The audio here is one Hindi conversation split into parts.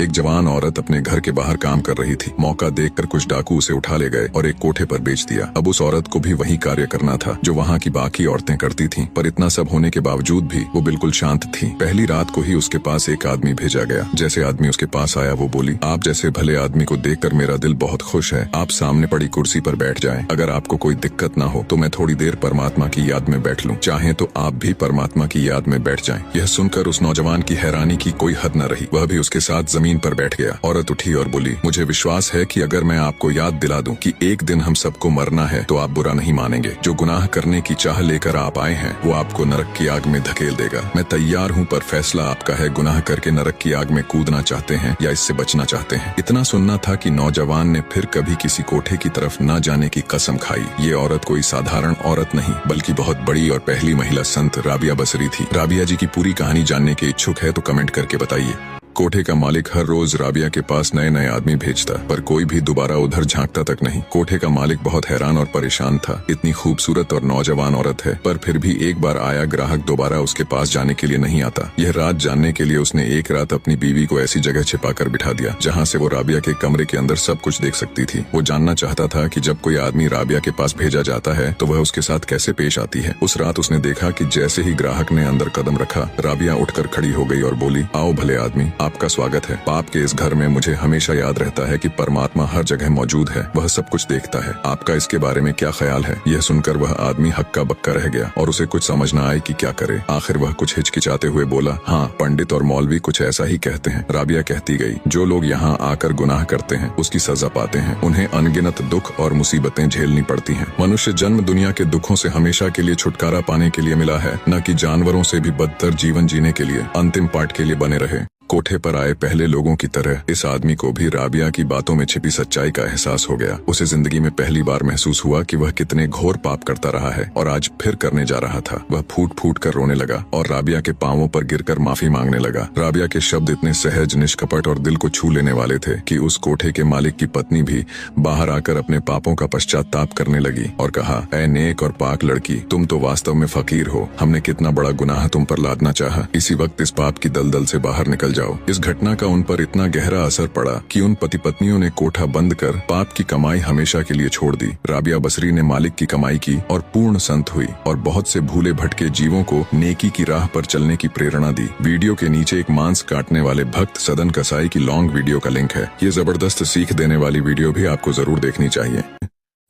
एक जवान औरत अपने घर के बाहर काम कर रही थी। मौका देखकर कुछ डाकू उसे उठा ले गए और एक कोठे पर बेच दिया। अब उस औरत को भी वही कार्य करना था जो वहाँ की बाकी औरतें करती थीं, पर इतना सब होने के बावजूद भी वो बिल्कुल शांत थी। पहली रात को ही उसके पास एक आदमी भेजा गया। जैसे आदमी उसके पास आया वो बोली, आप जैसे भले आदमी को देखकर मेरा दिल बहुत खुश है। आप सामने पड़ी कुर्सी पर बैठ जाएं। अगर आपको कोई दिक्कत ना हो तो मैं थोड़ी देर परमात्मा की याद में बैठ लूं। चाहे तो आप भी परमात्मा की याद में बैठ जाएं। यह सुनकर उस नौजवान की हैरानी की कोई हद न रही। वह भी उसके साथ जमीन पर बैठ गया। औरत उठी और बोली, मुझे विश्वास है कि अगर मैं आपको याद दिला दूं कि एक दिन हम सबको मरना है तो आप बुरा नहीं मानेंगे। जो गुनाह करने की चाह लेकर आप आए हैं वो आपको नरक की आग में धकेल देगा। मैं तैयार हूं, पर फैसला आपका है। गुनाह करके नरक की आग में कूदना चाहते हैं या इससे बचना चाहते हैं? इतना सुनना था कि नौजवान ने फिर कभी किसी कोठे की तरफ न जाने की कसम खाई। ये औरत कोई साधारण औरत नहीं बल्कि बहुत बड़ी और पहली महिला संत राबिया बसरी थी। राबिया जी की पूरी कहानी जानने के इच्छुक है तो कमेंट करके बताइए। कोठे का मालिक हर रोज राबिया के पास नए नए आदमी भेजता, पर कोई भी दोबारा उधर झांकता तक नहीं। कोठे का मालिक बहुत हैरान और परेशान था। इतनी खूबसूरत और नौजवान औरत है, पर फिर भी एक बार आया ग्राहक दोबारा उसके पास जाने के लिए नहीं आता। यह राज जानने के लिए उसने एक रात अपनी बीवी को ऐसी जगह छिपा कर बिठा दिया जहाँ से वो राबिया के कमरे के अंदर सब कुछ देख सकती थी। वो जानना चाहता था कि जब कोई आदमी राबिया के पास भेजा जाता है तो वह उसके साथ कैसे पेश आती है। उस रात उसने देखा कि जैसे ही ग्राहक ने अंदर कदम रखा, राबिया उठकर खड़ी हो गई और बोली, आओ भले आदमी, आपका स्वागत है। पाप के इस घर में मुझे हमेशा याद रहता है कि परमात्मा हर जगह मौजूद है। वह सब कुछ देखता है। आपका इसके बारे में क्या ख्याल है? यह सुनकर वह आदमी हक्का बक्का रह गया और उसे कुछ समझ न आए कि क्या करे। आखिर वह कुछ हिचकिचाते हुए बोला, हाँ, पंडित और मौलवी कुछ ऐसा ही कहते हैं। राबिया कहती गई, जो लोग यहाँ आकर गुनाह करते हैं उसकी सजा पाते हैं। उन्हें अनगिनत दुख और मुसीबतें झेलनी पड़ती हैं। मनुष्य जन्म दुनिया के दुखों से हमेशा के लिए छुटकारा पाने के लिए मिला है, न कि जानवरों से भी बदतर जीवन जीने के लिए, अंतिम पाठ के लिए बने रहे। कोठे पर आए पहले लोगों की तरह इस आदमी को भी राबिया की बातों में छिपी सच्चाई का एहसास हो गया। उसे जिंदगी में पहली बार महसूस हुआ कि वह कितने घोर पाप करता रहा है और आज फिर करने जा रहा था। वह फूट फूट कर रोने लगा और राबिया के पांवों पर गिरकर माफी मांगने लगा। राबिया के शब्द इतने सहज, निष्कपट और दिल को छू लेने वाले थे कि उस कोठे के मालिक की पत्नी भी बाहर आकर अपने पापों का पश्चाताप करने लगी और कहा, ऐ नेक और पाक लड़की, तुम तो वास्तव में फकीर हो। हमने कितना बड़ा गुनाह तुम पर लादना चाहा। इसी वक्त इस पाप की दलदल से बाहर निकल जाओ। इस घटना का उन पर इतना गहरा असर पड़ा कि उन पति पत्नियों ने कोठा बंद कर पाप की कमाई हमेशा के लिए छोड़ दी। राबिया बसरी ने मालिक की कमाई की और पूर्ण संत हुई और बहुत से भूले भटके जीवों को नेकी की राह पर चलने की प्रेरणा दी। वीडियो के नीचे एक मांस काटने वाले भक्त सदन कसाई की लॉन्ग वीडियो का लिंक है। ये जबरदस्त सीख देने वाली वीडियो भी आपको जरूर देखनी चाहिए।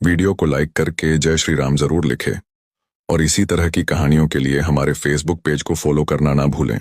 वीडियो को लाइक करके जय श्री राम जरूर लिखें और इसी तरह की कहानियों के लिए हमारे फेसबुक पेज को फॉलो करना ना भूलें।